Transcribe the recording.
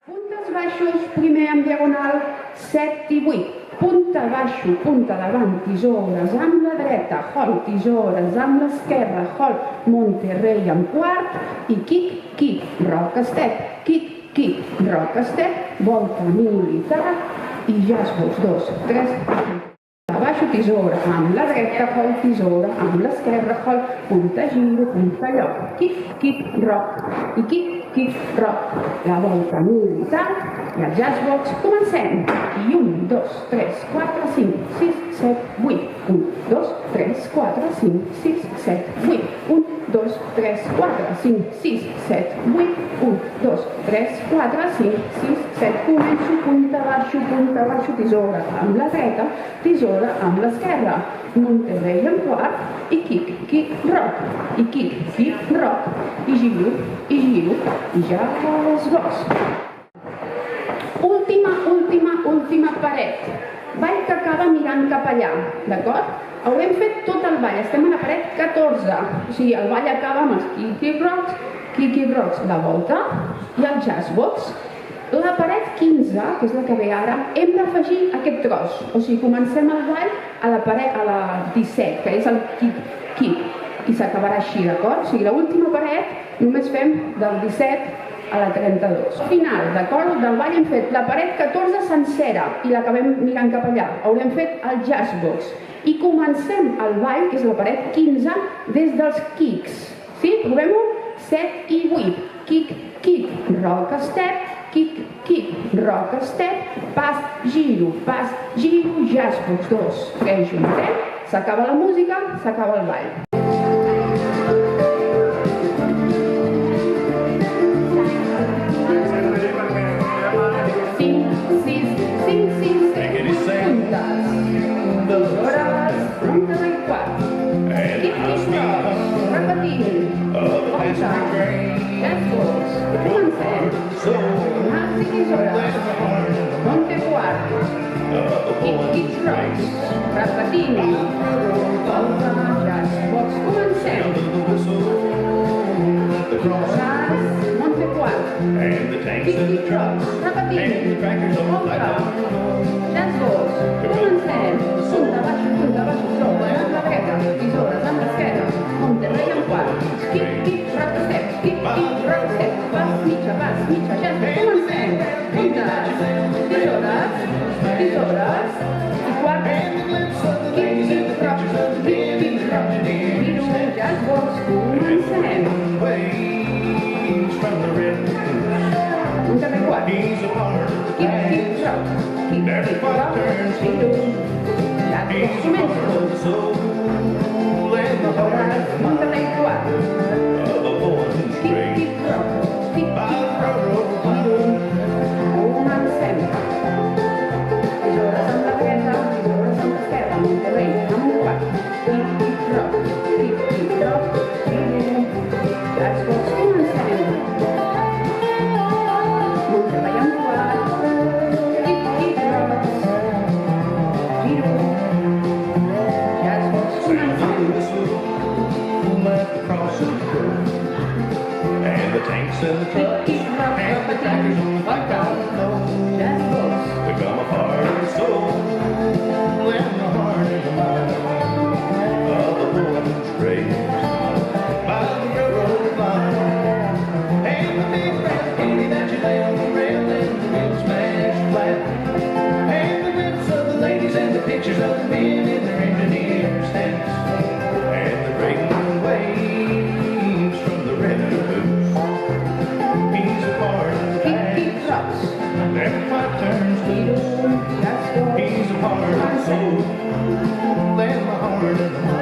Puntes baixos, primer en diagonal, 7 i 8. Punta baixo, punta davant, tisores amb la dreta, hol, tisores amb l'esquerra, hol, Monterrey en quart, i kick, kick, rock step, kick, kick, rock step, volta militar, i jazz box, 2, 3, baixo, tisora amb la dreta, hol, tisora amb l'esquerra, hol, punta giro, punta lloc, kick, kick, rock, i kick, kick, rock, la volta militar i el jazz box. Comencem. I 1, 2, 3, 4, 5, 6, 7, 8. 1, 2, 3, 4, 5, 6, 7, 8. 1, 2, 3, 4, 5, 6, 7, 8. 1, 2, 3, 4, 5, 6, 7. Començo, punta baixo, tisora amb la dreta, tisora amb l'esquerra. Monterrey en quart i kick, kick, rock. I kick, kick, rock. I giro, i jazz box. Última paret. Ball que acaba mirant cap allà, d'acord? Haurem fet tot el ball, estem a la paret 14. O sigui, el ball acaba amb els kick rocks, la volta i el jazz box. La paret 15, que és la que ve ara, hem d'afegir aquest tros. O sigui, comencem el ball a la paret, a la 17, que és el kick, i s'acabarà així, d'acord? O sigui, l'última paret només fem del 17 a la 32. Al final, d'acord, del ball hem fet la paret 14 sencera i l'acabem mirant cap allà. Haurem fet el jazz box. I comencem el ball, que és la paret 15, des dels kicks. Sí? Provem-ho? 7 i 8. Kick, kick, rock step, kick, kick, rock step, pas, giro, jazz box, 2, 3, juntem, s'acaba la música, s'acaba el ball. Repetint, volta, jazz box, comencem. Monte quart, kick rocks, repetint, volta, jazz box, comencem. Punta baixo, troba, amb la dreta, tisores amb l'esquerra, Monterrey en quart, kick, rock step, rock step, pas, mitja, jazz box, comencem. Puntes, tisores, i quart, kick, rock, jazz box, comencem. Monterrey quart, kick, rock, jazz box, comencem. Monterrey quart, kick, rock, comencem. Tisores amb la dreta, tisores amb l'esquerra, Monterrey amb un quart, kick, rock, jazz box, comencem. Monterrey amb quart, kick, rock, giro, jazz box, comencem. And the tanks and the trucks and the tractors on the playground, jazz box. become a part of the soul and the heart and the mind of the boys raised by the railroad line. And the big brass candy that you lay on the rail and the wheels smash flat. And the whips of the ladies and the pictures of the men in their engineer's hats. And the breaking waves from the revenues. He's a part of the Kick, rocks. every fight turns loose. He's a part of the soul and the heart and the mind.